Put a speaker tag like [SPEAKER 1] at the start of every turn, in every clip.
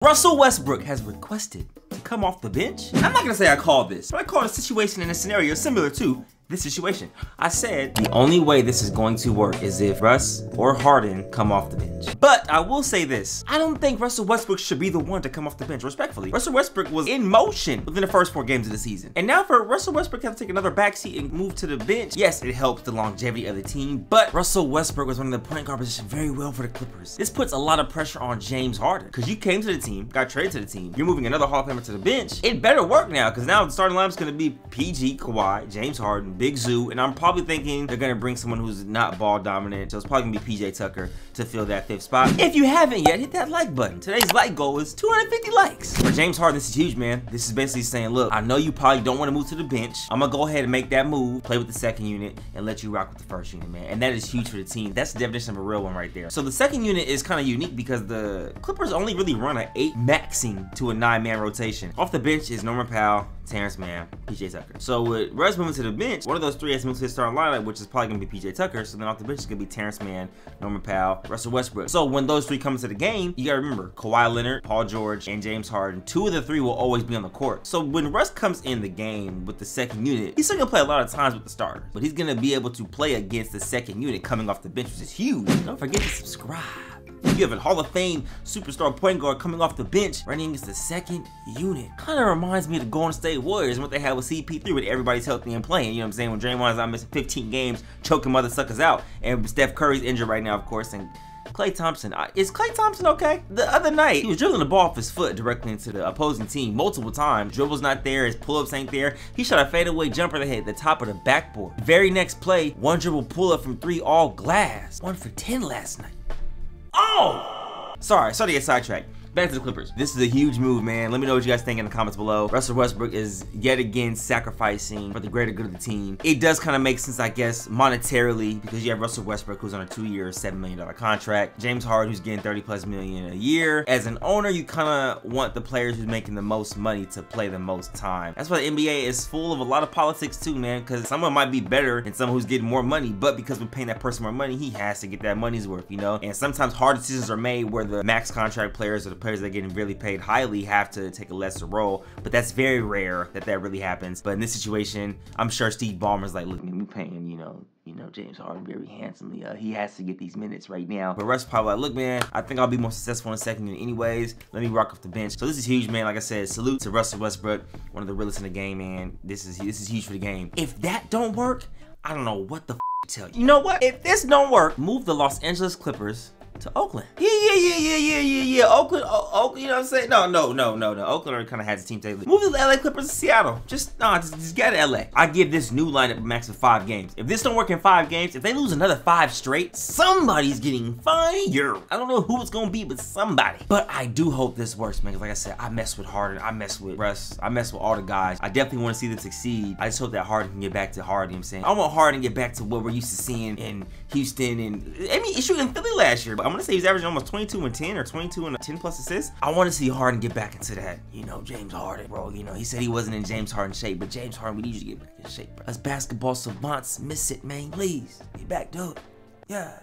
[SPEAKER 1] Russell Westbrook has requested to come off the bench. I'm not gonna say I called this, but I called a situation in a scenario similar to this situation. I said the only way this is going to work is if Russ or Harden come off the bench. But I will say this, I don't think Russell Westbrook should be the one to come off the bench, respectfully. Russell Westbrook was in motion within the first 4 games of the season. And now for Russell Westbrook to have to take another backseat and move to the bench, yes, it helps the longevity of the team, but Russell Westbrook was running the point guard position very well for the Clippers. This puts a lot of pressure on James Harden, because you came to the team, got traded to the team, you're moving another Hall of Famer to the bench. It better work now, because now the starting lineup is going to be PG, Kawhi, James Harden, Big Zoo, and I'm probably thinking they're going to bring someone who's not ball dominant, so it's probably going to be PJ Tucker to fill that 5th spot. If you haven't yet, hit that like button. Today's like goal is 250 likes. For James Harden, this is huge, man. This is basically saying, look, I know you probably don't want to move to the bench. I'm going to go ahead and make that move, play with the 2nd unit, and let you rock with the 1st unit, man. And that is huge for the team. That's the definition of a real one right there. So the 2nd unit is kind of unique because the Clippers only really run an 8 maxing to a 9-man rotation. Off the bench is Norman Powell, Terrence Mann, PJ Tucker. So with Russ moving to the bench, one of those 3 has moved to his starting lineup, which is probably going to be PJ Tucker. So then off the bench is going to be Terrence Mann, Norman Powell, Russell Westbrook. So when those 3 come into the game, you got to remember Kawhi Leonard, Paul George, and James Harden. 2 of the 3 will always be on the court. So when Russ comes in the game with the 2nd unit, he's still going to play a lot of times with the starter, but he's going to be able to play against the 2nd unit coming off the bench, which is huge. Don't forget to subscribe. You have a Hall of Fame superstar point guard coming off the bench running against the 2nd unit. Kind of reminds me of the Golden State Warriors and what they had with CP3 when everybody's healthy and playing. You know what I'm saying? When Draymond's out missing 15 games, choking mother suckers out. And Steph Curry's injured right now, of course. And Klay Thompson, is Klay Thompson okay? The other night, he was dribbling the ball off his foot directly into the opposing team multiple times. Dribble's not there, his pull-ups ain't there. He shot a fadeaway jumper that hit the top of the backboard. Very next play, 1 dribble pull-up from 3 all glass. 1 for 10 last night. Oh! Sorry to get sidetracked. Back to the Clippers. This is a huge move, man. Let me know what you guys think in the comments below. Russell Westbrook is yet again sacrificing for the greater good of the team. It does kind of make sense, I guess, monetarily, because you have Russell Westbrook, who's on a 2-year, $7 million contract. James Harden, who's getting $30+ million a year. As an owner, you kind of want the players who's making the most money to play the most time. That's why the NBA is full of a lot of politics too, man, because someone might be better than someone who's getting more money, but because we're paying that person more money, he has to get that money's worth, you know? And sometimes hard decisions are made where the max contract players or the players that are getting really paid highly have to take a lesser role, but that's very rare that really happens. But in this situation, I'm sure Steve Ballmer's like, look, man, we paying, you know, James Harden very handsomely. He has to get these minutes right now. But Russ probably like, look, man, I think I'll be more successful in the 2nd unit anyways. Let me rock off the bench. So this is huge, man. Like I said, salute to Russell Westbrook, one of the realest in the game, man. This is huge for the game. If that don't work, I don't know what the f to tell you. You know what? If this don't work, move the Los Angeles Clippers to Oakland. Yeah. Oakland, you know what I'm saying? No. Oakland already kind of has a team today. Move the LA Clippers to Seattle. Just get to LA. I give this new lineup a max of 5 games. If this don't work in 5 games, if they lose another 5 straight, somebody's getting fired. I don't know who it's gonna be, but somebody. But I do hope this works, man, because like I said, I mess with Harden, I mess with Russ, I mess with all the guys. I definitely want to see them succeed. I just hope that Harden can get back to Harden, you know what I'm saying? I want Harden to get back to what we're used to seeing in Houston, and I mean, he shooting in Philly last year, but I'm gonna say he's averaging almost 22 and 10 or 22 and 10+ assists. I want to see Harden get back into that, you know, James Harden, bro. You know, he said he wasn't in James Harden shape, but James Harden, we need you to get back in shape, bro. Us basketball savants miss it, man. Please, get back to it. Yeah.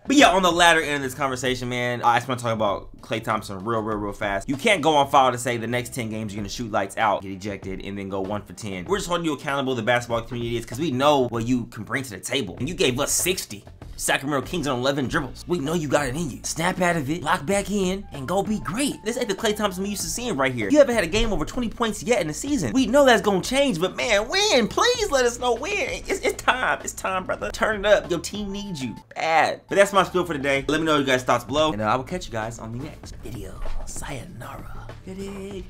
[SPEAKER 1] But yeah, on the latter end of this conversation, man, I just want to talk about Klay Thompson real fast. You can't go on file to say the next 10 games you're going to shoot lights out, get ejected, and then go 1 for 10. We're just holding you accountable, the basketball community is, because we know what you can bring to the table. And you gave us 60. Sacramento Kings on 11 dribbles. We know you got it in you. Snap out of it, lock back in, and go be great. This ain't the Klay Thompson we used to seeing right here. You haven't had a game over 20 points yet in the season. We know that's gonna change, but man, when? Please let us know when. It's time. It's time, brother. Turn it up. Your team needs you bad. But that's my spiel for today. Let me know your guys' thoughts below, and I will catch you guys on the next video. Sayonara. Good day.